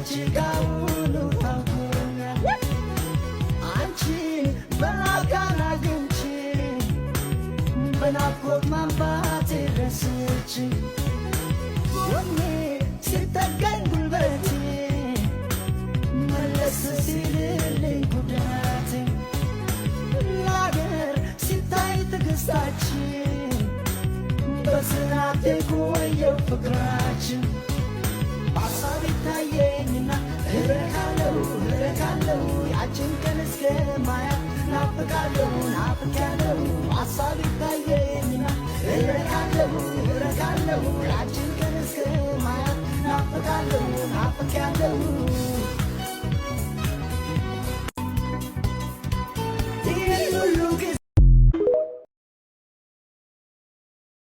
ጭጋውኑ ታውቆኛል አንቺን በአካል አግኝቼ በናፍቆት ማንባቴ ረስቼ ጎኔ ሲጠገን ጉልበቴ መለስ ሲልልኝ ጉዳቴ ለአገር ሲታይ ትዕግስታችን በስናት የቆየው ፍቅራችን በሐሳብ ይታየኝና እረካለሁ ያችን ቀን እስከማያት ናፍቃለሁ በሐሳብ ይታየኝና እረካለሁ ያችን ቀን እስከማያት ናፍቃለሁ